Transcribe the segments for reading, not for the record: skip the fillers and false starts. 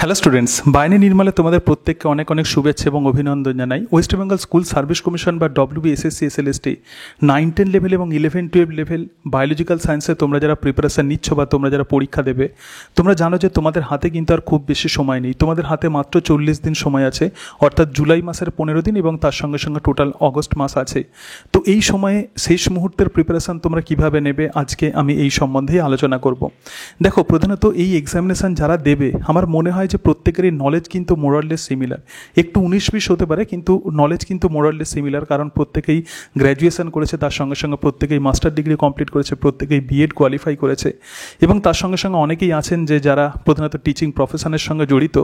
Hello students, বাইরে নির্মলে তোমাদের প্রত্যেককে অনেক অনেক শুভেচ্ছা এবং অভিনন্দন জানাই। West Bengal school service commission বা WBSSC SLST 9-10 লেভেল এবং 11-12 লেভেল বায়োলজিক্যাল সায়েন্সে তোমরা যারা প্রিপারেশান নিচ্ছ বা তোমরা যারা পরীক্ষা দেবে, তোমরা জানো যে তোমাদের হাতে কিন্তু আর খুব বেশি সময় নেই। তোমাদের হাতে মাত্র 40 দিন সময় আছে, অর্থাৎ জুলাই মাসের 15 দিন এবং তার সঙ্গে সঙ্গে টোটাল অগস্ট মাস আছে। তো এই সময়ে শেষ মুহূর্তের প্রিপারেশান তোমরা কিভাবে নেবে, আজকে আমি এই সম্বন্ধেই আলোচনা করব। দেখো, প্রধানত এই এক্সামিনেশান যারা দেবে, আমার মনে হয় যে প্রত্যেকেরই নলেজ কিন্তু মোরাললেস সিমিলার। একটু 19-20 হতে পারে, কিন্তু নলেজ কিন্তু মোরাললেস সিমিলার, কারণ প্রত্যেকেই গ্র্যাজুয়েশন করেছে, তার সঙ্গে সঙ্গে প্রত্যেকেই মাস্টার ডিগ্রি কমপ্লিট করেছে, প্রত্যেকেই B.Ed কোয়ালিফাই করেছে এবং তার সঙ্গে সঙ্গে অনেকেই আছেন যে যারা প্রধানত টিচিং প্রফেশনের সঙ্গে জড়িত।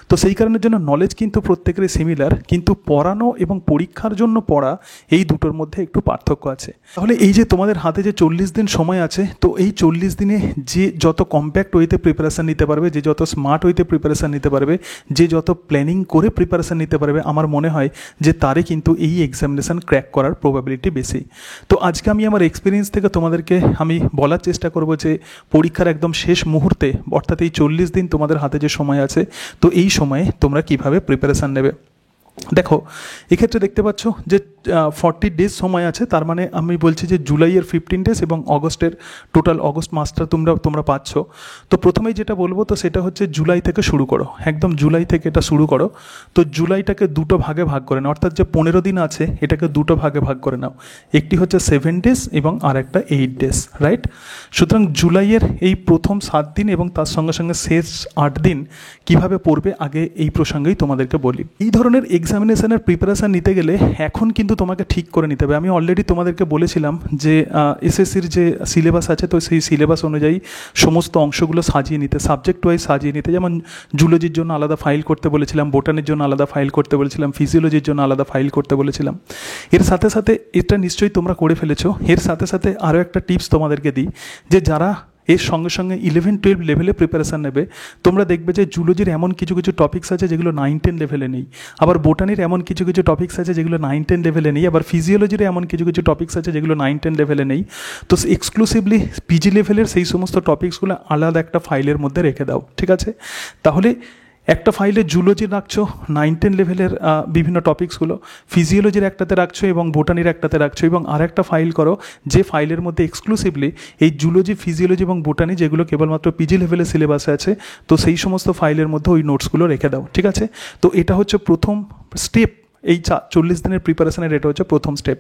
তো সেই কারণের জন্য নলেজ কিন্তু প্রত্যেকেরই সিমিলার, কিন্তু পড়ানো এবং পরীক্ষার জন্য পড়া এই দুটোর মধ্যে একটু পার্থক্য আছে। তাহলে এই যে তোমাদের হাতে যে 40 দিন সময় আছে, তো এই 40 দিনে যে যত কম্প্যাক্ট ওয়েতে প্রিপারেশান নিতে পারবে, যে যত স্মার্ট ওয়েতে প্রিপারেশান নিতে পারবে, যে যত প্ল্যানিং করে প্রিপারেশান নিতে পারবে, আমার মনে হয় যে তারই কিন্তু এই এক্সামিনেশান ক্র্যাক করার প্রবাবিলিটি বেশি। তো আজকে আমি আমার এক্সপিরিয়েন্স থেকে তোমাদেরকে আমি বলার চেষ্টা করব যে পরীক্ষার একদম শেষ মুহূর্তে, অর্থাৎ এই 40 দিন তোমাদের হাতে যে সময় আছে, তো এই সময়ে তোমরা কিভাবে প্রিপারেশান নেবে। দেখো, এক্ষেত্রে দেখতে পাচ্ছ যে 40 ডেজ সময় আছে, তার মানে আমি বলছি যে জুলাইয়ের 15 ডেজ এবং অগস্টের টোটাল অগস্ট মাসটা তোমরা পাচ্ছ। তো প্রথমেই যেটা বলবো, তো সেটা হচ্ছে জুলাই থেকে শুরু করো, একদম জুলাই থেকে এটা শুরু করো। তো জুলাইটাকে দুটো ভাগে ভাগ করে নাও, অর্থাৎ যে 15 দিন আছে এটাকে দুটো ভাগে ভাগ করে নাও। একটি হচ্ছে 7 ডেজ এবং আর একটা 8 ডেজ, রাইট? সুতরাং জুলাইয়ের এই প্রথম 7 দিন এবং তার সঙ্গে সঙ্গে শেষ 8 দিন কিভাবে পড়বে, আগে এই প্রসঙ্গেই তোমাদেরকে বলি। এই ধরনের এক্সামিনেশনের প্রিপারেশান নিতে গেলে এখন কিন্তু তোমাকে ঠিক করে নিতে হবে। আমি অলরেডি তোমাদেরকে বলেছিলাম যে এসএসসির যে সিলেবাস আছে, তো সেই সিলেবাস অনুযায়ী সমস্ত অংশগুলো সাজিয়ে নিতে, সাবজেক্ট ওয়াইজ সাজিয়ে নিতে। যেমন জুলজির জন্য আলাদা ফাইল করতে বলেছিলাম, বোটানির জন্য আলাদা ফাইল করতে বলেছিলাম, ফিজিওলজির জন্য আলাদা ফাইল করতে বলেছিলাম। এর সাথে সাথে এটা নিশ্চয়ই তোমরা করে ফেলেছো। এর সাথে সাথে আরও একটা টিপস তোমাদেরকে দিই, যে যারা এর সঙ্গে সঙ্গে 11-12 লেভেলে প্রিপারেশান নেবে, তোমরা দেখবে যে জুলজির এমন কিছু কিছু টপিক্স আছে যেগুলো 9-10 লেভেলে নেই, আবার বোটানির এমন কিছু কিছু টপিক্স আছে যেগুলো 9-10 লেভেলে নেই, আবার ফিজিওলজির এমন কিছু কিছু টপিক্স আছে যেগুলো 9-10 লেভেলে নেই। তো এক্সক্লুসিভলি পিজি লেভেলের সেই সমস্ত টপিক্সগুলো আলাদা একটা ফাইলের মধ্যে রেখে দাও, ঠিক আছে? তাহলে একটা ফাইলে জুলজি রাখছো 9-10 লেভেলের বিভিন্ন টপিক্সগুলো, ফিজিওলজির একটাতে রাখছো এবং বোটানির একটাতে রাখছো, এবং আর একটা ফাইল করো যে ফাইলের মধ্যে এক্সক্লুসিভলি এই জুলজি, ফিজিওলজি এবং বোটানি যেগুলো কেবলমাত্র পিজি লেভেলের সিলেবাসে আছে, তো সেই সমস্ত ফাইলের মধ্যে ওই নোটসগুলো রেখে দাও, ঠিক আছে? তো এটা হচ্ছে প্রথম স্টেপ। এই 40 দিনের প্রিপারেশানের এটা হচ্ছে প্রথম স্টেপ।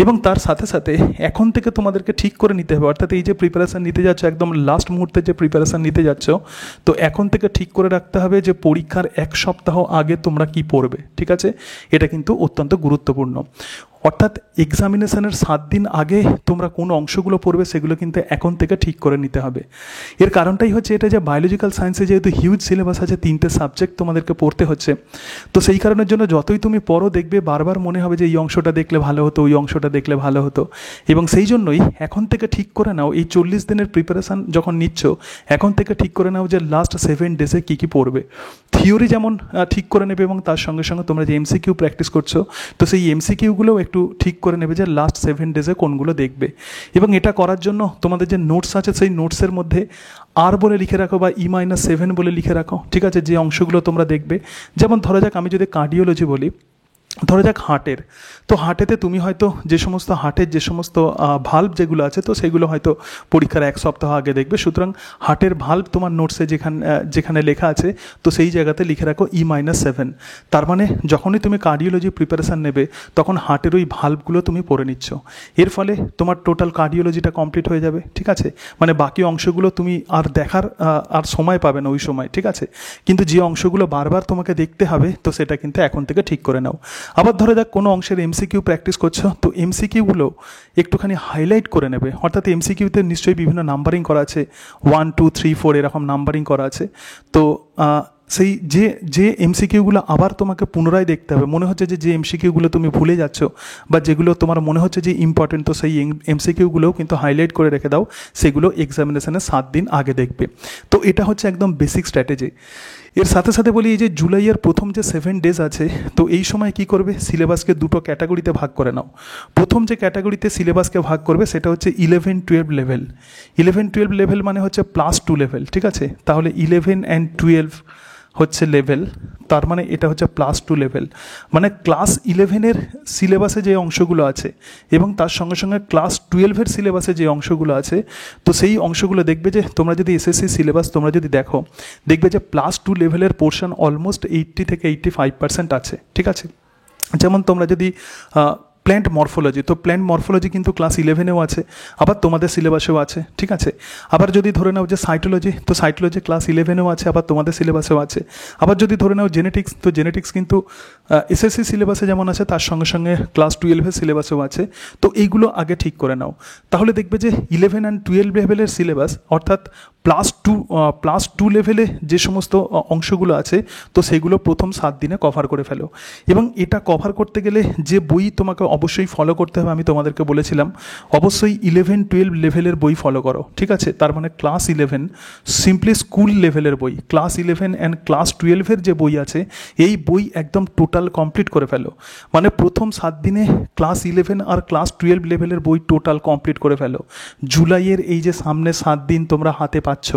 এবং তার সাথে সাথে এখন থেকে তোমাদেরকে ঠিক করে নিতে হবে, অর্থাৎ এই যে প্রিপারেশান নিতে যাচ্ছ, একদম লাস্ট মুহূর্তে যে প্রিপারেশান নিতে যাচ্ছ, তো এখন থেকে ঠিক করে রাখতে হবে যে পরীক্ষার 1 সপ্তাহ আগে তোমরা কি পড়বে, ঠিক আছে? এটা কিন্তু অত্যন্ত গুরুত্বপূর্ণ। অর্থাৎ এক্সামিনেশনের 7 দিন আগে তোমরা কোন অংশগুলো পড়বে সেগুলো কিন্তু এখন থেকে ঠিক করে নিতে হবে। এর কারণটাই হচ্ছে এটা যে বায়োলজিক্যাল সায়েন্সে যেহেতু হিউজ সিলেবাস আছে, 3টে সাবজেক্ট তোমাদেরকে পড়তে হচ্ছে, তো সেই কারণের জন্য যতই তুমি পড়ো দেখবে বারবার মনে হবে যে এই অংশটা দেখলে ভালো হতো, ওই অংশটা দেখলে ভালো হতো। এবং সেই জন্যই এখন থেকে ঠিক করে নাও, এই 40 দিনের প্রিপারেশান যখন নিচ্ছ, এখন থেকে ঠিক করে নাও যে লাস্ট 7 ডেজে কী কী পড়বে। থিওরি যেমন ঠিক করে নেবে এবং তার সঙ্গে সঙ্গে তোমরা যে MCQ প্র্যাকটিস করছো, তো সেই MCQগুলোও একটু ঠিক করে নেবে যে লাস্ট 7 ডেজে কোনগুলো দেখবে। এবং এটা করার জন্য তোমাদের যে নোটস আছে, সেই নোটসের মধ্যে আর বলে লিখে রাখো বা E-7 বলে লিখে রাখো, ঠিক আছে? যে অংশগুলো তোমরা দেখবে। যেমন ধরা যাক আমি যদি কার্ডিওলজি বলি, ধরা যাক হার্টের, তো হার্টেতে তুমি হয়তো যে সমস্ত হার্টের যে সমস্ত ভাল্ব যেগুলো আছে, তো সেগুলো হয়তো পরীক্ষার 1 সপ্তাহ আগে দেখবে। সুতরাং হার্টের ভাল্ব তোমার নোটসে যেখানে লেখা আছে, তো সেই জায়গাতে লিখে রাখো E-7। তার মানে যখনই তুমি কার্ডিওলজি প্রিপারেশান নেবে, তখন হার্টের ওই ভাল্বগুলো তুমি পড়ে নিচ্ছ। এর ফলে তোমার টোটাল কার্ডিওলজিটা কমপ্লিট হয়ে যাবে, ঠিক আছে? মানে বাকি অংশগুলো তুমি আর দেখার আর সময় পাবে না ওই সময়, ঠিক আছে? কিন্তু যে অংশগুলো বারবার তোমাকে দেখতে হবে, তো সেটা কিন্তু এখন থেকে ঠিক করে নাও। আবার ধরে যাক কোনো অংশের MCQ প্র্যাকটিস করছো, তো MCQগুলো একটুখানি হাইলাইট করে নেবে। অর্থাৎ MCQতে নিশ্চয়ই বিভিন্ন নাম্বারিং করা আছে, 1, 2, 3, 4 এরকম নাম্বারিং করা আছে। তো সেই যে MCQগুলো আবার তোমাকে পুনরায় দেখতে হবে, মনে হচ্ছে যে MCQগুলো তুমি ভুলে যাচ্ছ বা যেগুলো তোমার মনে হচ্ছে যে ইম্পর্টেন্ট, তো সেই MCQগুলোও কিন্তু হাইলাইট করে রেখে দাও, সেগুলো এক্সামিনেশনের 7 দিন আগে দেখবে। তো এটা হচ্ছে একদম বেসিক স্ট্র্যাটেজি। এর সাথে সাথে বলি, এই যে জুলাইয়ের প্রথম যে 7 ডেজ আছে, তো এই সময় কি করবে, সিলেবাসকে দুটো ক্যাটাগরিতে ভাগ করে নাও। প্রথম যে ক্যাটাগরিতে সিলেবাসকে ভাগ করবে সেটা হচ্ছে 11-12 লেভেল। 11-12 লেভেল মানে হচ্ছে +2 লেভেল, ঠিক আছে? তাহলে 11 and 12 হচ্ছে লেভেল, তার মানে এটা হচ্ছে +2 লেভেল। মানে ক্লাস 11-এর সিলেবাসে যে অংশগুলো আছে এবং তার সঙ্গে সঙ্গে ক্লাস 12-এর সিলেবাসে যে অংশগুলো আছে, তো সেই অংশগুলো দেখবে যে তোমরা যদি এসএসসি সিলেবাস তোমরা যদি দেখো, দেখবে যে +2 লেভেলের পোর্শন অলমোস্ট 80 থেকে 85% আছে, ঠিক আছে। যেমন তোমরা যদি প্ল্যান্ট মরফোলজি, তো প্ল্যান্ট মরফোলজি কিন্তু ক্লাস 11-এও আছে, আবার তোমাদের সিলেবাসেও আছে, ঠিক আছে। আবার যদি ধরে নাও যে সাইটোলজি, তো সাইটোলজি ক্লাস 11-এও আছে, আবার তোমাদের সিলেবাসেও আছে। আবার যদি ধরে নাও জেনেটিক্স, তো জেনেটিক্স কিন্তু এসএসসি সিলেবাসে যেমন আছে তার সঙ্গে সঙ্গে ক্লাস 12-এর সিলেবাসেও আছে। তো এইগুলো আগে ঠিক করে নাও, তাহলে দেখবে যে 11 অ্যান্ড 12 লেভেলের সিলেবাস, অর্থাৎ +2 লেভেলে যে সমস্ত অংশগুলো আছে, তো সেগুলো প্রথম 7 দিনে কভার করে ফেলো। এবং এটা কভার করতে গেলে যে বই তোমাকে অবশ্যই ফলো করতে হবে, আমি তোমাদেরকে বলেছিলাম অবশ্যই 11-12 লেভেলের বই ফলো করো, ঠিক আছে। তার মানে ক্লাস 11 সিম্পলি স্কুল লেভেলের বই, ক্লাস 11 অ্যান্ড ক্লাস 12-এর যে বই আছে এই বই একদম টোটাল কমপ্লিট করে ফেলো। মানে প্রথম 7 দিনে ক্লাস 11 আর ক্লাস 12 লেভেলের বই টোটাল কমপ্লিট করে ফেলো। জুলাইয়ের এই যে সামনে 7 দিন তোমরা হাতে পাচ্ছ,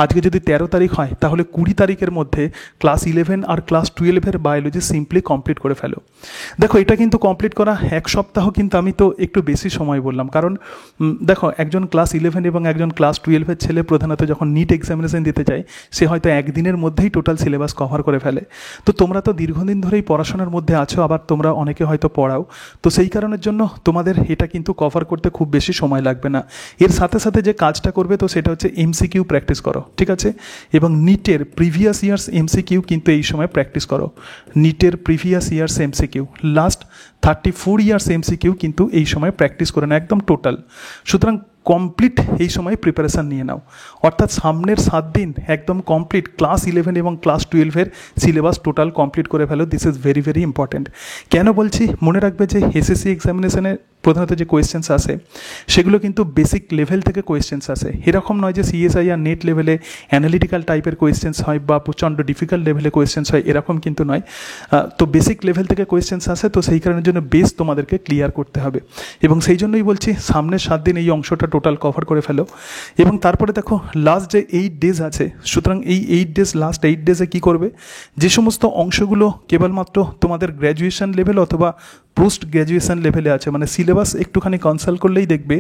আজকে যদি 13 তারিখ হয় তাহলে 20 তারিখের মধ্যে ক্লাস 11 আর ক্লাস 12-এর বায়োলজি সিম্পলি কমপ্লিট করে ফেলো। দেখো এটা কিন্তু কমপ্লিট করা 1 সপ্তাহ, কিন্তু আমি তো একটু বেশি সময় বললাম, কারণ দেখো একজন ক্লাস 11 এবং একজন ক্লাস 12-এর ছেলে প্রধানত যখন নিট এক্সামিনেশন দিতে যায়, সে হয়তো একদিনের মধ্যেই টোটাল সিলেবাস কভার করে ফেলে। তো তোমরা তো দীর্ঘদিন ধরেই পড়াশোনার মধ্যে আছো, আবার তোমরা অনেকে হয়তো পড়াও, তো সেই কারণের জন্য তোমাদের এটা কিন্তু কভার করতে খুব বেশি সময় লাগবে না। এর সাথে সাথে যে কাজটা করবে তো সেটা হচ্ছে এমসিকিউ প্র্যাকটিস করো, ঠিক আছে। এবং নিটের প্রিভিয়াস ইয়ার্স এমসিকিউ কিন্তু এই সময় প্র্যাকটিস করো। নিটের previous years MCQ, last 34 years MCQ কিন্তু এই সময় প্র্যাকটিস করে না একদম টোটাল। সুতরাং কমপ্লিট এই সময় প্রিপারেশান নিয়ে নাও, অর্থাৎ সামনের 7 দিন একদম কমপ্লিট ক্লাস 11 এবং ক্লাস 12-এর সিলেবাস টোটাল কমপ্লিট করে ফেলো। This is very very important. কেন বলছি, মনে রাখবে যে এসএসসি এক্সামিনেশনে প্রধানত যে কোয়েশ্চেন্স আসে সেগুলো কিন্তু বেসিক লেভেল থেকে কোয়েশ্চেন্স আসে, এরকম নয় যে সিএসআই আর নেট লেভেলে অ্যানালিটিক্যাল টাইপের কোয়েশ্চেন্স হয় বা প্রচণ্ড ডিফিকাল্ট লেভেলে কোয়েশ্চেন্স হয়, এরকম কিন্তু নয়। তো বেসিক লেভেল থেকে কোয়েশ্চেন্স আসে, তো সেই কারণের জন্য বেস তোমাদেরকে ক্লিয়ার করতে হবে। এবং সেই জন্যই বলছি সামনের 7 দিন এই অংশটা টোটাল কভার করে ফেলো। এবং তারপরে দেখো লাস্ট যে 8 ডেজ আছে, সুতরাং এই 8 ডেজ, লাস্ট 8 ডেজে কী করবে, যে সমস্ত অংশগুলো কেবলমাত্র তোমাদের গ্র্যাজুয়েশন লেভেল অথবা পোস্ট গ্র্যাজুয়েশন লেভেলে আছে, মানে সিলেবাস একটুখানি কনসাল্ট করলেই দেখবে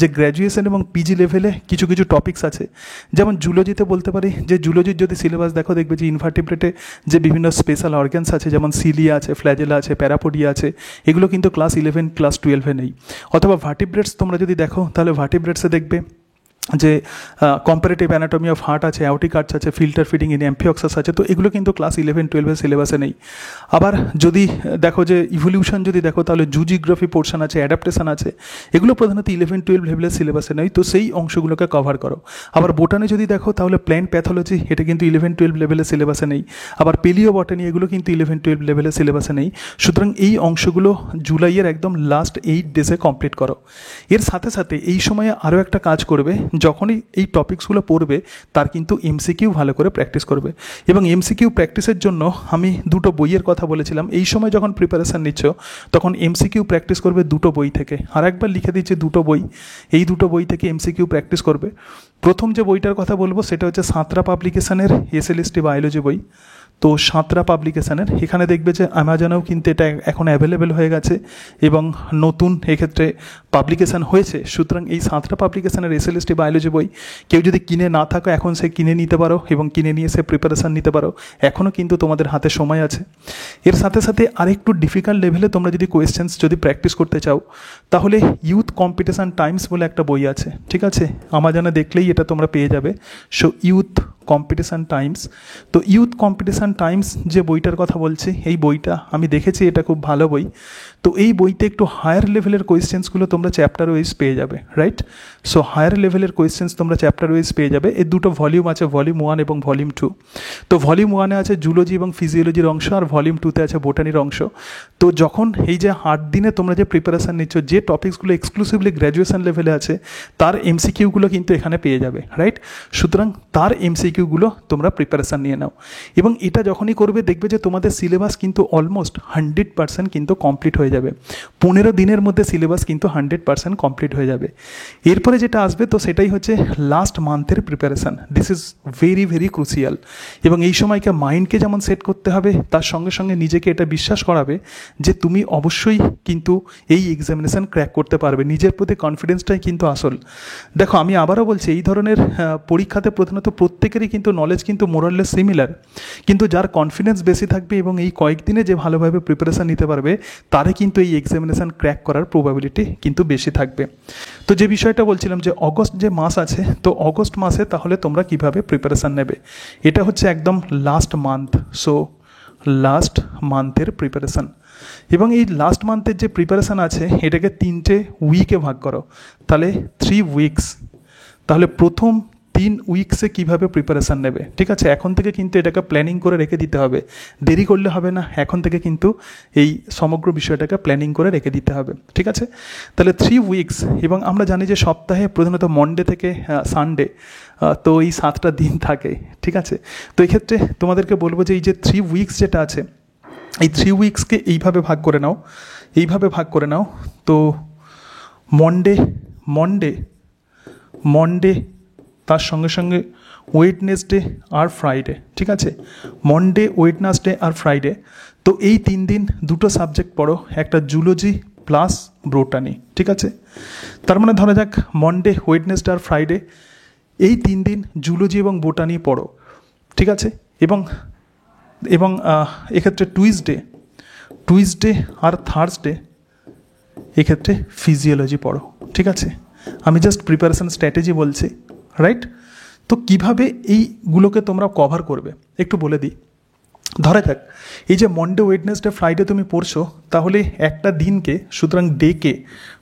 যে গ্র্যাজুয়েশন এবং পিজি লেভেলে কিছু কিছু টপিকস আছে। যেমন জুলজিতে বলতে পারি যে জুলজির যদি সিলেবাস দেখো, দেখবে যে ইনভার্টিব্রেটে যে বিভিন্ন স্পেশাল অর্গানস আছে, যেমন সিলিয়া আছে, ফ্ল্যাজেলা আছে, প্যারাপোডিয়া আছে, এগুলো কিন্তু ক্লাস 11 ক্লাস 12-এ নেই। অথবা ভার্টিব্রেটস তোমরা যদি দেখো তাহলে ভার্টিব্রেটসে দেখবে যে কম্পারেটিভ অ্যানাটমি অফ হার্ট আছে, অ্যাওটিক আর্চ আছে, ফিল্টার ফিডিং ইন অ্যাম্ফিওক্সাস আছে, তো এগুলো কিন্তু ক্লাস 11-12-এর সিলেবাসে নেই। আবার যদি দেখো যে ইভলিউশন যদি দেখো তাহলে জুজিওগ্রাফি পোর্শন আছে, অ্যাডাপ্টেশন আছে, এগুলো প্রধানত 11-12 লেভেলের সিলেবাসে নেই, তো সেই অংশগুলোকে কভার করো। আবার বোটানি যদি দেখো তাহলে প্ল্যান্ট প্যাথোলজি, এটা কিন্তু 11-12 লেভেলের সিলেবাসে নেই। আবার পেলিও বটানি, এগুলো কিন্তু 11-12 লেভেলের সিলেবাসে নেই। সুতরাং এই অংশগুলো জুলাইয়ের একদম লাস্ট 8 ডেজে কমপ্লিট করো। এর সাথে সাথে এই সময়ে আরও একটা কাজ করবে, যখনই এই টপিকসগুলো পড়বে তার কিন্তু এমসিকিউ ভালো করে প্র্যাকটিস করবে। এবং এমসিকিউ প্র্যাকটিসের জন্য আমি 2টো বইয়ের কথা বলেছিলাম, এই সময় যখন প্রিপারেশান নিচ্ছ তখন এমসিকিউ প্র্যাকটিস করবে 2টো বই থেকে। আর একবার লিখে দিচ্ছি 2টো বই, এই 2টো বই থেকে এমসিকিউ প্র্যাকটিস করবে। প্রথম যে বইটার কথা বলবো সেটা হচ্ছে সাঁতরা পাবলিকেশনের এসএলএসটি বায়োলজি বই। তো সাঁতরা পাবলিকেশনের এখানে দেখবে যে অ্যামাজনেও কিন্তু এটা এখন অ্যাভেলেবেল হয়ে গেছে এবং নতুন এক্ষেত্রে পাবলিকেশান হয়েছে। সুতরাং এই সাঁতরা পাবলিকেশনের এসএলএসটি বায়োলজি বই কেউ যদি কিনে না থাকো এখন সে কিনে নিতে পারো এবং কিনে নিয়ে সে প্রিপারেশান নিতে পারো, এখনও কিন্তু তোমাদের হাতে সময় আছে। এর সাথে সাথে আরেকটু ডিফিকাল্ট লেভেলে তোমরা যদি কোয়েশ্চেন্স যদি প্র্যাকটিস করতে চাও তাহলে ইউথ কম্পিটিশান টাইমস বলে একটা বই আছে, ঠিক আছে, আমাজনে দেখলেই এটা তোমরা পেয়ে যাবে। সো ইউথ কম্পিটিশান টাইমস, তো ইউথ কম্পিটিশান টাইমস যে বইটার কথা বলছি, এই বইটা আমি দেখেছি, এটা খুব ভালো বই। তো এই বইতে একটু হায়ার লেভেলের কোয়েশ্চেন্সগুলো তোমরা চ্যাপ্টার ওয়াইজ পেয়ে যাবে, রাইট। সো হায়ার লেভেলের কোয়েশ্চেন্স তোমরা চ্যাপ্টার ওয়াইজ পেয়ে যাবে। এই 2টো ভলিউম আছে, ভলিউম 1 এবং ভলিউম 2। তো ভলিউম 1-এ আছে জুলজি এবং ফিজিওলজির অংশ, আর ভলিউম 2-তে আছে বোটানির অংশ। তো যখন এই যে 8 দিনে তোমরা যে প্রিপারেশান নিচ্ছ, যে টপিকসগুলো এক্সক্লুসিভলি গ্র্যাজুয়েশন লেভেলে আছে তার এমসিকিউগুলো কিন্তু এখানে পেয়ে যাবে, রাইট। সুতরাং তার এমসিকিউগুলো তোমরা প্রিপারেশান নিয়ে নাও। এবং এটা যখনই করবে দেখবে যে তোমাদের সিলেবাস কিন্তু অলমোস্ট 100% কিন্তু কমপ্লিট হয়ে যাবে। যাবে। 15 দিনের মধ্যে সিলেবাস কিন্তু 100% কমপ্লিট হয়ে যাবে। এরপরে যেটা আসবে তো সেটাই হচ্ছে লাস্ট মান্থের preparation. This is very very crucial. এবং এই সময়কে মাইন্ডকে যেমন সেট করতে হবে, তার সঙ্গে সঙ্গে নিজেকে এটা বিশ্বাস করাবে যে তুমি অবশ্যই কিন্তু এই এক্সামিনেশান ক্র্যাক করতে পারবে। নিজের প্রতি কনফিডেন্সটাই কিন্তু আসল। দেখো আমি আবারও বলছি, এই ধরনের পরীক্ষাতে প্রধানত প্রত্যেকেরই কিন্তু নলেজ কিন্তু মোরাললেস সিমিলার, কিন্তু যার কনফিডেন্স বেশি থাকবে এবং এই কয়েকদিনে যে ভালোভাবে প্রিপারেশান নিতে পারবে তারে কিন্তু এই এক্সামিনেশান ক্র্যাক করার প্রবাবিলিটি কিন্তু বেশি থাকবে। তো যে বিষয়টা বলছিলাম যে অগস্ট যে মাস আছে, তো অগস্ট মাসে তাহলে তোমরা কিভাবে প্রিপারেশান নেবে, এটা হচ্ছে একদম লাস্ট মান্থ। সো লাস্ট মান্থের প্রিপারেশান, এবং এই লাস্ট মান্থের যে প্রিপারেশান আছে এটাকে 3টে উইকে ভাগ করো, তাহলে 3 উইকস। তাহলে প্রথম 3 উইকসে কীভাবে প্রিপারেশান নেবে, ঠিক আছে, এখন থেকে কিন্তু এটাকে প্ল্যানিং করে রেখে দিতে হবে, দেরি করলে হবে না, এখন থেকে কিন্তু এই সমগ্র বিষয়টাকে প্ল্যানিং করে রেখে দিতে হবে, ঠিক আছে। তাহলে 3 উইকস, এবং আমরা জানি যে সপ্তাহে প্রধানত মন্ডে থেকে সানডে, তো এই 7টা দিন থাকে, ঠিক আছে। তো এই ক্ষেত্রে তোমাদেরকে বলবো যে এই যে 3 উইকস যেটা আছে, এই 3 উইকসকে এইভাবে ভাগ করে নাও, এইভাবে ভাগ করে নাও। তো মন্ডে মন্ডে মন্ডে তার সঙ্গে সঙ্গে ওয়েডনেসডে আর ফ্রাইডে, ঠিক আছে, মন্ডে ওয়েডনেসডে আর ফ্রাইডে। তো এই 3 দিন 2টো সাবজেক্ট পড়ো, একটা জুলজি প্লাস বোটানি, ঠিক আছে। তার মানে ধরা যাক মন্ডে ওয়েডনেসডে আর ফ্রাইডে এই 3 দিন জুলজি এবং বোটানি পড়ো, ঠিক আছে। এবং এবং এক্ষেত্রে টুইসডে আর থার্সডে এক্ষেত্রে ফিজিওলজি পড়ো, ঠিক আছে। আমি জাস্ট প্রিপারেশান স্ট্র্যাটেজি বলছি, রাইট। তো কিভাবে এইগুলোকে তোমরা কভার করবে একটু বলে দিই। ধরা যাক এই যে মন্ডে ওয়েডনেসডে ফ্রাইডে তুমি পড়ছো, তাহলে একটা দিনকে, সুতরাং ডেকে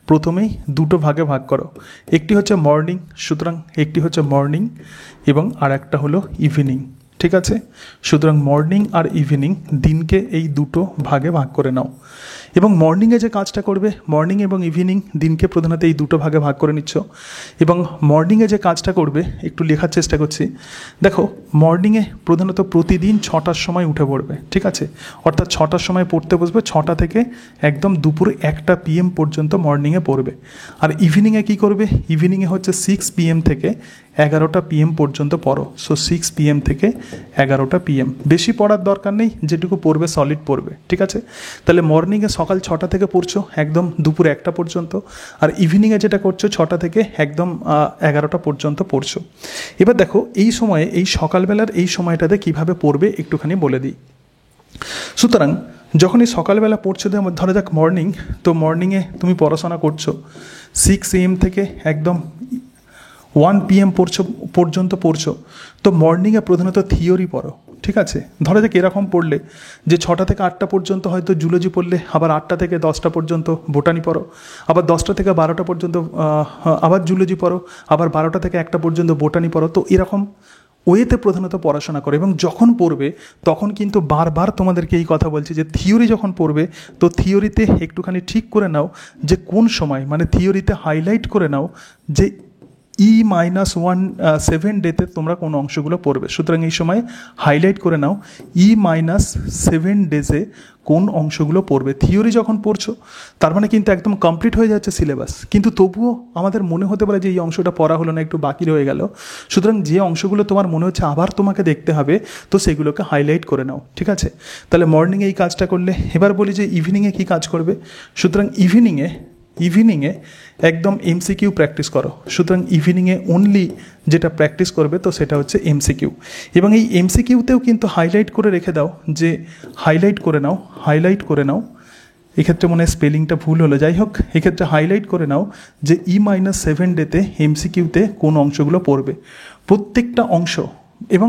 প্রথমেই 2টো ভাগে ভাগ করো। একটি হচ্ছে মর্নিং, সুতরাং একটি হচ্ছে মর্নিং, এবং আর একটা হলো ইভিনিং, ঠিক আছে। সুতরাং মর্নিং আর ইভিনিং দিনকে এই 2টো ভাগে ভাগ করে নাও। এবং মর্নিংয়ে যে কাজটা করবে, মর্নিং এবং ইভিনিং দিনকে প্রধানত এই 2টো ভাগে ভাগ করে নিচ্ছ। এবং মর্নিংয়ে যে কাজটা করবে একটু লেখার চেষ্টা করছি। দেখো মর্নিংয়ে প্রধানত প্রতিদিন 6টার সময় উঠে পড়বে, ঠিক আছে, অর্থাৎ 6টার সময় পড়তে বসবে, 6টা থেকে একদম দুপুর 1টা PM পর্যন্ত মর্নিংয়ে পড়বে। আর ইভিনিংয়ে কী করবে, ইভিনিংয়ে হচ্ছে 6 PM থেকে 11টা PM পর্যন্ত পড়ো। সো 6 PM থেকে 11টা PM, বেশি পড়ার দরকার নেই, যেটুকু পড়বে সলিড পড়বে, ঠিক আছে। তাহলে মর্নিংয়ে সকাল 6টা থেকে পড়ছো একদম দুপুর 1টা পর্যন্ত, আর ইভিনিংয়ে যেটা করছো 6টা থেকে একদম 11টা পর্যন্ত পড়ছো। এবার দেখো এই সময়ে, এই সকালবেলার এই সময়টাতে কিভাবে পড়বে একটুখানি বলে দিই। সুতরাং যখন এই সকালবেলা পড়ছো, ধরা যাক মর্নিং, তো মর্নিংয়ে তুমি পড়াশোনা করছো 6 AM থেকে একদম 1 PM পর্যন্ত পড়ছো। তো মর্নিংয়ে প্রধানত থিওরি পড়ো, ঠিক আছে। ধরা যাক এরকম পড়লে যে 6টা থেকে 8টা পর্যন্ত হয়তো জুলজি পড়লে, আবার 8টা থেকে 10টা পর্যন্ত বোটানি পড়ো, আবার 10টা থেকে 12টা পর্যন্ত আবার জুলজি পড়ো, আবার 12টা থেকে 1টা পর্যন্ত বোটানি পড়ো। তো এরকম ওয়েতে প্রধানত পড়াশোনা করো। এবং যখন পড়বে তখন কিন্তু বারবার তোমাদেরকে এই কথা বলছি যে থিওরি যখন পড়বে, তো থিওরিতে একটুখানি ঠিক করে নাও যে কোন সময়, মানে থিওরিতে হাইলাইট করে নাও যে E-1 ডেতে তোমরা কোন অংশগুলো পড়বে। সুতরাং এই সময় হাইলাইট করে নাও E-7 ডেজে কোন অংশগুলো পড়বে। থিওরি যখন পড়ছো তার মানে কিন্তু একদম কমপ্লিট হয়ে যাচ্ছে সিলেবাস, কিন্তু তবুও আমাদের মনে হতে পারে যে এই অংশটা পড়া হলো না, একটু বাকি রয়ে গেল। সুতরাং যে অংশগুলো তোমার মনে হচ্ছে আবার তোমাকে দেখতে হবে, তো সেগুলোকে হাইলাইট করে নাও, ঠিক আছে। তাহলে মর্নিংয়ে এই কাজটা করলে। এবার বলি যে ইভিনিংয়ে কী কাজ করবে। সুতরাং ইভিনিংয়ে একদম MCQ প্র্যাকটিস করো। সুতরাং ইভিনিংয়ে অনলি যেটা প্র্যাকটিস করবে তো সেটা হচ্ছে MCQ। এবং এই MCQতেও কিন্তু হাইলাইট করে রেখে দাও, যে হাইলাইট করে নাও, এক্ষেত্রে মনে হয় স্পেলিংটা ভুল হলো, যাই হোক, এক্ষেত্রে হাইলাইট করে নাও যে E-7 ডেতে MCQতে কোন অংশগুলো পড়বে, প্রত্যেকটা অংশ। এবং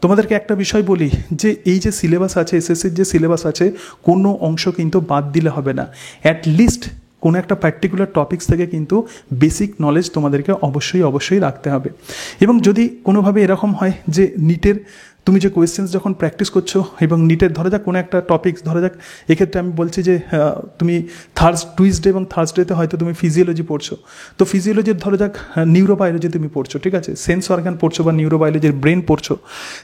তোমাদেরকে একটা বিষয় বলি যে এই যে সিলেবাস আছে, SSCর যে সিলেবাস আছে, কোনো অংশ কিন্তু বাদ দিলে হবে না। অ্যাটলিস্ট কোনো একটা পার্টিকুলার টপিকস থেকে কিন্তু বেসিক নলেজ তোমাদেরকে অবশ্যই রাখতে হবে। এবং যদি কোনোভাবে এরকম হয় যে নিটের তুমি যে কোয়েশ্চেন্স যখন প্র্যাকটিস করছো, এবং নিটের ধরা যাক কোনো একটা টপিক্স, ধরা যাক এক্ষেত্রে আমি বলছি যে তুমি টুইসডে এবং থার্সডেতে হয়তো তুমি ফিজিওলজি পড়ছো, তো ফিজিওলজির ধরা যাক নিউরোবায়োলজি তুমি পড়ছো, ঠিক আছে, সেন্স অর্গান পড়ছো বা নিউরোবায়োলজির ব্রেন পড়ছো,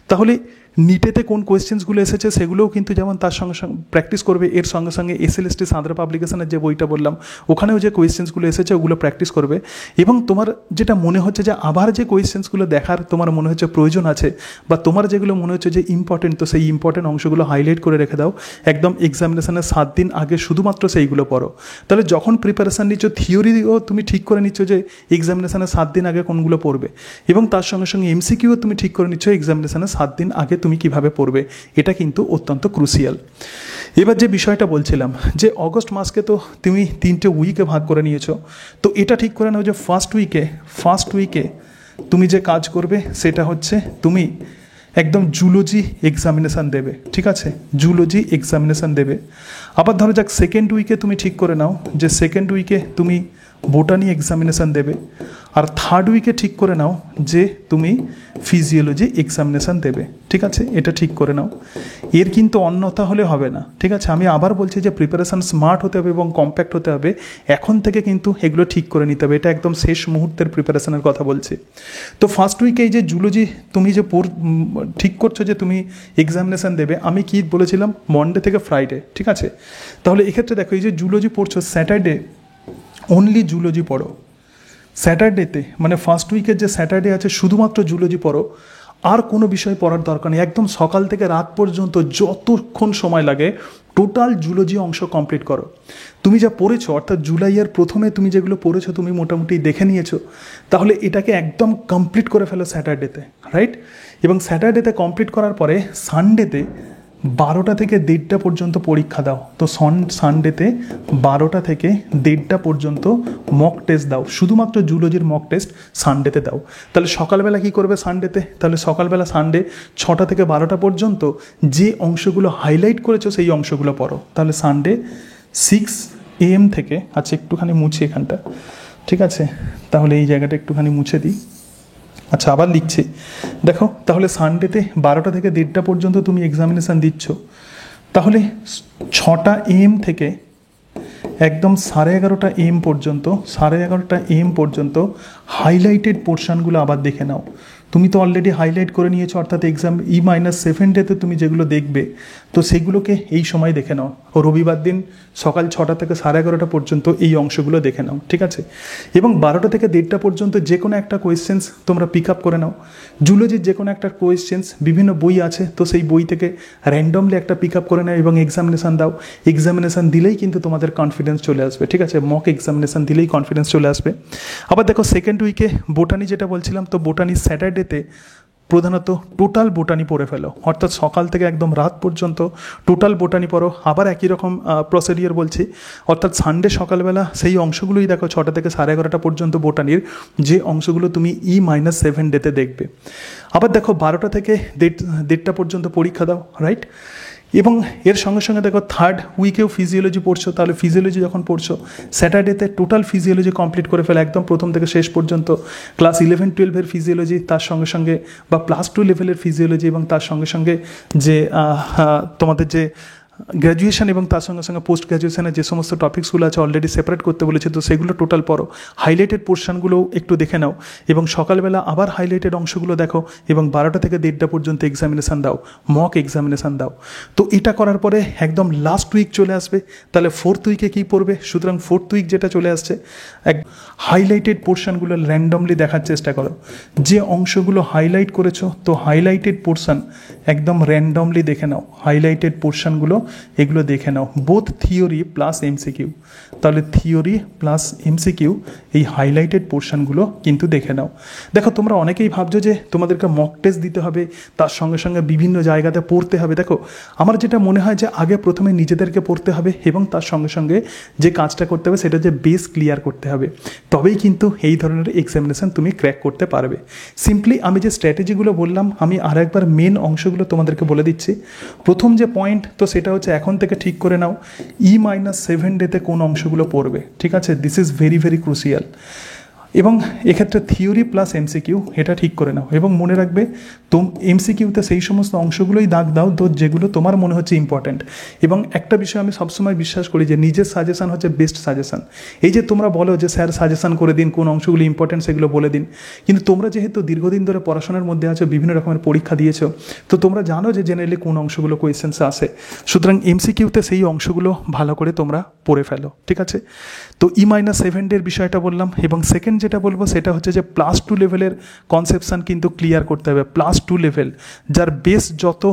তাহলে নিটেতে কোন কোয়েশ্চেন্সগুলো এসেছে সেগুলোও কিন্তু যেমন তার সঙ্গে সঙ্গে প্র্যাকটিস করবে, এর সঙ্গে সঙ্গে এসএলএসটি সাঁতরা পাবলিকেশনের যে বইটা বললাম ওখানেও যে কোয়েশ্চেন্সগুলো এসেছে ওগুলো প্র্যাকটিস করবে। এবং তোমার যেটা মনে হচ্ছে যে আবার যে কোয়েশ্চেন্সগুলো দেখার তোমার মনে হচ্ছে প্রয়োজন আছে বা তোমার যেগুলো মনে হচ্ছে যে ইম্পর্টেন্ট, তো সেই ইম্পর্টেন্ট অংশগুলো হাইলাইট করে রেখে দাও, একদম এক্সামিনেশনের 7 দিন আগে শুধুমাত্র সেইগুলো পড়ো। তাহলে যখন প্রিপারেশান নিচ্ছ থিওরিও তুমি ঠিক করে নিচ্ছ যে এক্সামিনেশনের 7 দিন আগে কোনগুলো পড়বে, এবং তার সঙ্গে সঙ্গে এমসিকিউও তুমি ঠিক করে নিচ্ছ এক্সামিনেশনের 7 দিন আগে তুমি কিভাবে পড়বে। এটা কিন্তু অত্যন্ত ক্রুশিয়াল। এবার যে বিষয়টা বলছিলাম যে অগস্ট মাসকে তো তুমি 3টে উইকে ভাগ করে নিয়েছো, তো এটা ঠিক করে নাও যে ফার্স্ট উইকে তুমি যে কাজ করবে সেটা হচ্ছে তুমি একদম জুলজি এক্সামিনেশান দেবে, ঠিক আছে, জুলজি এক্সামিনেশান দেবে। আবার ধরো যাক সেকেন্ড উইকে তুমি ঠিক করে নাও যে সেকেন্ড উইকে তুমি বোটানি এক্সামিনেশান দেবে, আর থার্ড উইকে ঠিক করে নাও যে তুমি ফিজিওলজি এক্সামিনেশান দেবে, ঠিক আছে, এটা ঠিক করে নাও। এর কিন্তু অন্যথা হলে হবে না, ঠিক আছে। আমি আবার বলছি যে প্রিপারেশান স্মার্ট হতে হবে এবং কম্প্যাক্ট হতে হবে, এখন থেকে কিন্তু এগুলো ঠিক করে নিতে হবে, এটা একদম শেষ মুহূর্তের প্রিপারেশানের কথা বলছি। তো ফার্স্ট উইকে এই যে জুলজি তুমি যে ঠিক করছো যে তুমি এক্সামিনেশান দেবে, আমি কি বলেছিলাম মন্ডে থেকে ফ্রাইডে, ঠিক আছে। তাহলে এক্ষেত্রে দেখো এই যে জুলজি পড়ছো স্যাটারডে অনলি জুলজি পড়ো, স্যাটারডেতে মানে ফার্স্ট উইকের যে স্যাটারডে আছে শুধুমাত্র জুলজি পড়ো, আর কোনো বিষয় পড়ার দরকার নেই। একদম সকাল থেকে রাত পর্যন্ত যতক্ষণ সময় লাগে টোটাল জুলজি অংশ কমপ্লিট করো। তুমি যা পড়েছো অর্থাৎ জুলাইয়ের প্রথমে তুমি যেগুলো পড়েছো তুমি মোটামুটি দেখে নিয়েছো, তাহলে এটাকে একদম কমপ্লিট করে ফেলো স্যাটারডেতে, রাইট। এবং স্যাটারডেতে কমপ্লিট করার পরে সানডেতে 12টা থেকে 1:30 পর্যন্ত পরীক্ষা দাও। তো সানডেতে 12টা থেকে 1:30 পর্যন্ত মক টেস্ট দাও, শুধুমাত্র জুলজির মক টেস্ট সানডেতে দাও। তাহলে সকালবেলা কী করবে সানডেতে, তাহলে সকালবেলা সানডে 6টা থেকে 12টা পর্যন্ত যে অংশগুলো হাইলাইট করেছো সেই অংশগুলো পড়ো। তাহলে সানডে 6 AM থেকে, আচ্ছা একটুখানি মুছি এখানটা, ঠিক আছে, তাহলে এই জায়গাটা একটুখানি মুছে দিই। আচ্ছা আবার লিখছি, দেখো তাহলে সানডেতে 12টা থেকে 1:30 পর্যন্ত তুমি এক্সামিনেশান দিচ্ছ, তাহলে 6টা AM থেকে একদম 11:30টা AM পর্যন্ত 11:30টা AM পর্যন্ত হাইলাইটেড পোর্শানগুলো আবার দেখে নাও। তুমি তো অলরেডি হাইলাইট করে নিয়েছো, অর্থাৎ এক্সাম E-7 ডেতে তুমি যেগুলো দেখবে তো সেগুলোকে এই সময় দেখে নাও। রবিবার দিন সকাল 6টা থেকে 11:30টা পর্যন্ত এই অংশগুলো দেখে নাও, ঠিক আছে। এবং 12টা থেকে 1:30 পর্যন্ত যে কোনো একটা কোয়েশ্চেন্স তোমরা পিক আপ করে নাও। জুলজির যে কোনো একটা কোয়েশ্চেন্স বিভিন্ন বই আছে, তো সেই বই থেকে র্যান্ডমলি একটা পিক আপ করে নাও এবং এক্সামিনেশান দাও। এক্সামিনেশান দিলেই কিন্তু তোমাদের কনফিডেন্স চলে আসবে, ঠিক আছে, মক এক্সামিনেশান দিলেই কনফিডেন্স চলে আসবে। আবার দেখো সেকেন্ড উইকে বোটানি যেটা বলছিলাম, তো বোটানি স্যাটারডেতে প্রধানত টোটাল বোটানি পড়ে ফেলো, অর্থাৎ সকাল থেকে একদম রাত পর্যন্ত টোটাল বোটানি পড়ো। আবার একই রকম প্রসিডিওর বলছি, অর্থাৎ সানডে সকালবেলা সেই অংশগুলোই দেখো 6টা থেকে 11:30টা পর্যন্ত বোটানির যে অংশগুলো তুমি E-7 ডেতে দেখবে। আবার দেখো 12টা থেকে 1:30 পর্যন্ত পরীক্ষা দাও, রাইট। এবং এর সঙ্গে সঙ্গে দেখো থার্ড উইকেও ফিজিওলজি পড়ছো, তাহলে ফিজিওলজি যখন পড়ছো স্যাটারডেতে টোটাল ফিজিওলজি কমপ্লিট করে ফেলে একদম প্রথম থেকে শেষ পর্যন্ত, ক্লাস 11-12 ফিজিওলজি, তার সঙ্গে সঙ্গে বা +2 লেভেলের ফিজিওলজি, এবং তার সঙ্গে সঙ্গে যে তোমাদের যে গ্র্যাজুয়েশন এবং তার সঙ্গে সঙ্গে পোস্ট গ্র্যাজুয়েশনের যে সমস্ত টপিক্সগুলো আছে অলরেডি সেপারেট করতে বলেছে, তো সেগুলো টোটাল পড়ো। হাইলাইটেড পোর্শনগুলোও একটু দেখে নাও এবং সকালবেলা আবার হাইলাইটেড অংশগুলো দেখো এবং 12টা থেকে 1:30 পর্যন্ত এক্সামিনেশান দাও, মক এক্সামিনেশান দাও। তো এটা করার পরে একদম লাস্ট উইক চলে আসবে, তাহলে ফোর্থ উইকে কী পড়বে, সুতরাং ফোর্থ উইক যেটা চলে আসছে এক হাইলাইটেড পোর্শনগুলো র্যান্ডমলি দেখার চেষ্টা করো। যে অংশগুলো হাইলাইট করেছো তো হাইলাইটেড পোর্শন একদম র্যান্ডমলি দেখে নাও, হাইলাইটেড পোর্শনগুলো এগুলো দেখে নাও, বোথ থিওরি প্লাস এমসিকিউ। তাহলে থিওরি প্লাস এমসিকিউ এই হাইলাইটেড পোর্শনগুলো কিন্তু দেখে নাও। দেখো তোমরা অনেকেই ভাবছো যে তোমাদেরকে মক টেস্ট দিতে হবে, তার সঙ্গে সঙ্গে বিভিন্ন জায়গাতে পড়তে হবে। দেখো আমার যেটা মনে হয় যে আগে প্রথমে নিজেদেরকে পড়তে হবে এবং তার সঙ্গে সঙ্গে যে কাজটা করতে হবে সেটা যে বেস ক্লিয়ার করতে হবে, তবেই কিন্তু এই ধরনের এক্সামিনেশান তুমি ক্র্যাক করতে পারবে। সিম্পলি আমি যে স্ট্র্যাটেজিগুলো বললাম আমি আর একবার মেন অংশগুলো তোমাদেরকে বলে দিচ্ছি। প্রথম যে পয়েন্ট তো সেটা হচ্ছে এখন থেকে ঠিক করে নাও E-7 ডেতে কোন অংশগুলো পড়বে, ঠিক আছে, this is very very crucial. এবং এক্ষেত্রে থিওরি প্লাস এমসিকিউ এটা ঠিক করে নাও, এবং মনে রাখবে এমসিকিউতে সেই সমস্ত অংশগুলোই দাগ দাও তো যেগুলো তোমার মনে হচ্ছে ইম্পর্ট্যান্ট। এবং একটা বিষয় আমি সবসময় বিশ্বাস করি যে নিজের সাজেশান হচ্ছে বেস্ট সাজেশান। এই যে তোমরা বলো যে স্যার সাজেশান করে দিন, কোন অংশগুলো ইম্পর্ট্যান্ট সেগুলো বলে দিন, কিন্তু তোমরা যেহেতু দীর্ঘদিন ধরে পড়াশোনার মধ্যে আছো, বিভিন্ন রকমের পরীক্ষা দিয়েছো, তো তোমরা জানো যে জেনারেলি কোন অংশগুলো কোয়েশ্চেন্সে আসে। সুতরাং এমসিকিউতে সেই অংশগুলো ভালো করে তোমরা পড়ে ফেলো, ঠিক আছে? তো E-7 বিষয়টা বললাম, এবং সেকেন্ড যেটা বলবো সেটা হচ্ছে যে +2 লেভেলের কনসেপশান কিন্তু ক্লিয়ার করতে হবে। +2 লেভেল যার বেস যত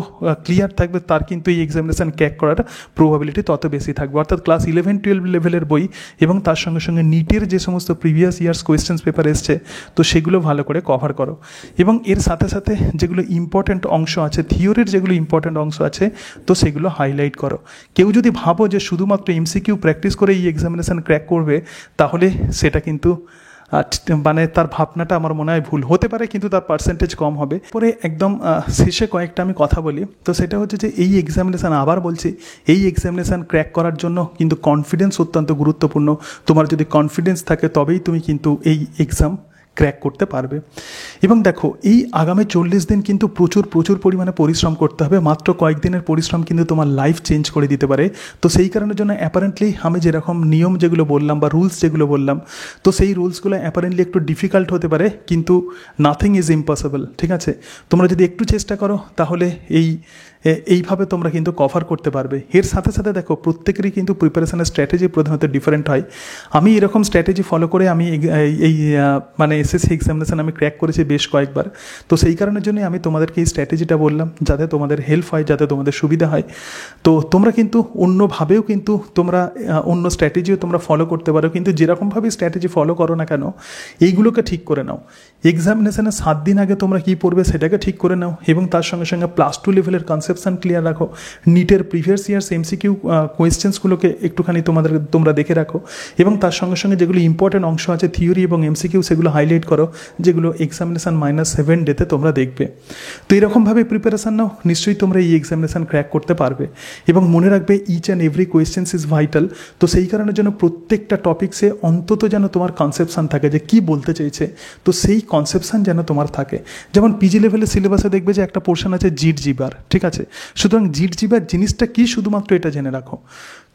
ক্লিয়ার থাকবে তার কিন্তু এই এক্সামিনেশান ক্র্যাক করার প্রবাবিলিটি তত বেশি থাকবে। অর্থাৎ ক্লাস 11-12 লেভেলের বই এবং তার সঙ্গে সঙ্গে নিটের যে সমস্ত প্রিভিয়াস ইয়ার্স কোয়েশ্চেন্স পেপার এসছে তো সেগুলো ভালো করে কভার করো। এবং এর সাথে সাথে যেগুলো ইম্পর্ট্যান্ট অংশ আছে, থিওরির যেগুলো ইম্পর্ট্যান্ট অংশ আছে তো সেগুলো হাইলাইট করো। কেউ যদি ভাবো যে শুধুমাত্র এমসিকিউ প্র্যাকটিস করে এই এক্সামিনেশান ক্র্যাক করবে, তাহলে সেটা কিন্তু মানে তার ভাবনাটা আমার মনে হয় ভুল হতে পারে, কিন্তু তার পার্সেন্টেজ কম হবে। পরে একদম শেষে কয়েকটা আমি কথা বলি, তো সেটা হচ্ছে যে এই এক্সামিনেশান, আবার বলছি, এই এক্সামিনেশান ক্র্যাক করার জন্য কিন্তু কনফিডেন্স অত্যন্ত গুরুত্বপূর্ণ। তোমার যদি কনফিডেন্স থাকে তবেই তুমি কিন্তু এই এক্সাম ক্র্যাক করতে পারবে। এবং দেখো এই আগামী 40 দিন কিন্তু প্রচুর পরিমাণে পরিশ্রম করতে হবে। মাত্র কয়েকদিনের পরিশ্রম কিন্তু তোমার লাইফ চেঞ্জ করে দিতে পারে। তো সেই কারণের জন্য অ্যাপারেন্টলি আমি যেরকম নিয়ম যেগুলো বললাম বা রুলস যেগুলো বললাম, তো সেই রুলসগুলো অ্যাপারেন্টলি একটু ডিফিকাল্ট হতে পারে, কিন্তু নাথিং ইজ ইম্পসিবল, ঠিক আছে? তোমরা যদি একটু চেষ্টা করো তাহলে এইভাবে তোমরা কিন্তু কভার করতে পারবে। এর সাথে সাথে দেখো প্রত্যেকেরই কিন্তু প্রিপারেশনের স্ট্র্যাটেজি প্রধানত ডিফারেন্ট হয়। আমি এরকম স্ট্র্যাটেজি ফলো করে আমি এই মানে এসএসসি এক্সামিনেশান আমি ক্র্যাক করেছি বেশ কয়েকবার। তো সেই কারণের জন্যই আমি তোমাদেরকে এই স্ট্র্যাটেজিটা বললাম, যাতে তোমাদের হেল্প হয়, যাতে তোমাদের সুবিধা হয়। তো তোমরা কিন্তু অন্যভাবেও কিন্তু তোমরা অন্য স্ট্র্যাটেজিও তোমরা ফলো করতে পারো, কিন্তু যেরকমভাবে স্ট্র্যাটেজি ফলো করো না কেন এইগুলোকে ঠিক করে নাও। এক্সামিনেশানের 7 দিন আগে তোমরা কী পড়বে সেটাকে ঠিক করে নাও, এবং তার সঙ্গে সঙ্গে +2 লেভেলের কনসেপশন ক্লিয়ার রাখো। নিটের প্রিভিয়াস ইয়ার্স এমসিকিউ কোয়েশ্চেন্সগুলোকে একটুখানি তোমরা দেখে রাখো, এবং তার সঙ্গে সঙ্গে যেগুলো ইম্পর্টেন্ট অংশ আছে থিওরি এবং এমসিকিউ সেগুলো হাইলাইট করো, যেগুলো এক্সামিনেশান -7 ডেতে তোমরা দেখবে। তো এরকমভাবে প্রিপারেশান নাও, নিশ্চয়ই তোমরা এই এক্সামিনেশান ক্র্যাক করতে পারবে। এবং মনে রাখবে each and every questions is vital. তো সেই কারণের জন্য প্রত্যেকটা টপিক্সে অন্তত যেন তোমার কনসেপশান থাকে যে কী বলতে চেয়েছে, তো সেই কনসেপশান যেন তোমার থাকে। যেমন পিজি লেভেলের সিলেবাসে দেখবে যে একটা পোর্শন আছে জিট-জিবার, ঠিক আছে? সুতরাং জিট-জিবার জিনিসটা কি শুধুমাত্র এটা জেনে রাখো।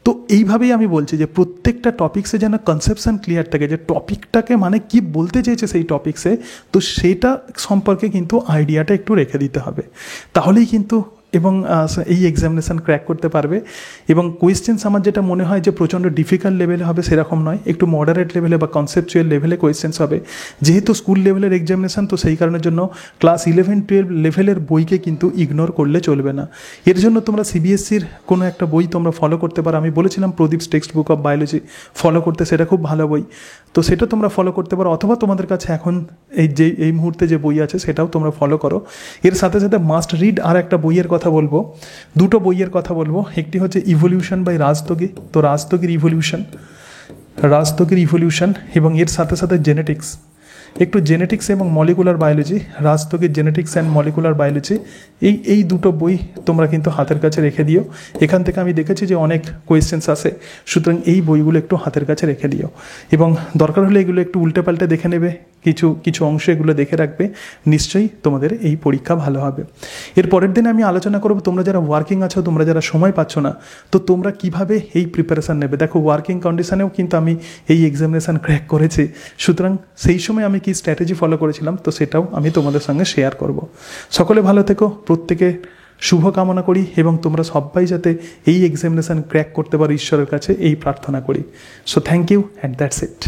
তো এইভাবেই আমি বলছি যে প্রত্যেকটা টপিক্সে যেন কনসেপশান ক্লিয়ার থাকে, যে টপিকটাকে মানে কি বলতে চেয়েছে সেই টপিক্সে, তো সেটা সম্পর্কে কিন্তু আইডিয়াটা একটু রেখে দিতে হবে, তাহলেই কিন্তু এবং এই এক্সামিনেশান ক্র্যাক করতে পারবে। এবং কোয়েশ্চেন্স আমার যেটা মনে হয় যে প্রচণ্ড ডিফিকাল্ট লেভেলে হবে সেরকম নয়, একটু মডারেট লেভেলে বা কনসেপচুয়াল লেভেলে কোয়েশ্চেন্স হবে। যেহেতু স্কুল লেভেলের এক্সামিনেশান, তো সেই কারণের জন্য ক্লাস 11-12 লেভেলের বইকে কিন্তু ইগনোর করলে চলবে না। এর জন্য তোমরা সিবিএসসির কোনো একটা বই তোমরা ফলো করতে পারো। আমি বলেছিলাম Pradeep's text book of biology follow করতে, সেটা খুব ভালো বই, তো সেটা তোমরা ফলো করতে পারো। অথবা তোমাদের কাছে এখন এই মুহূর্তে যে বই আছে সেটাও তোমরা ফলো করো। এর সাথে সাথে মাস্ট রিড আর একটা বইয়ের কথা বলবো, দুটো বইয়ের কথা বলবো। একটি হচ্ছে ইভলিউশন বাই রাজতগী, তো রাজতগীর ইভলিউশন, এবং এর সাথে সাথে জেনেটিক্স, একটু জেনেটিক্স এবং মলিকুলার বায়োলজি, রাজতগীর জেনেটিক্স অ্যান্ড মলিকুলার বায়োলজি, এই দুটো বই তোমরা কিন্তু হাতের কাছে রেখে দিও। এখান থেকে আমি দেখেছি যে অনেক কোয়েশ্চেন্স আসে, সুতরাং এই বইগুলো একটু হাতের কাছে রেখে দিও, এবং দরকার হলে এগুলো একটু উল্টে পাল্টে দেখে নেবে, কিছু অংশ এগুলো দেখে রাখবে, নিশ্চয়ই তোমাদের এই পরীক্ষা ভালো হবে। এর পরের দিনে আমি আলোচনা করব তোমরা যারা ওয়ার্কিং আছো, তোমরা যারা সময় পাচ্ছ না, তো তোমরা কিভাবে এই প্রিপারেশান নেবে। দেখো ওয়ার্কিং কন্ডিশনেও কিন্তু আমি এই এক্সামিনেশান ক্র্যাক করেছি, সুতরাং সেই সময় আমি কি স্ট্র্যাটেজি ফলো করেছিলাম তো সেটাও আমি তোমাদের সঙ্গে শেয়ার করব। সকলে ভালো থেকো, প্রত্যেকে শুভ কামনা করি, এবং তোমরা সবাই যাতে এই এক্সামিনেশান ক্র্যাক করতে পারো ঈশ্বরের কাছে এই প্রার্থনা করি। So thank you and that's it.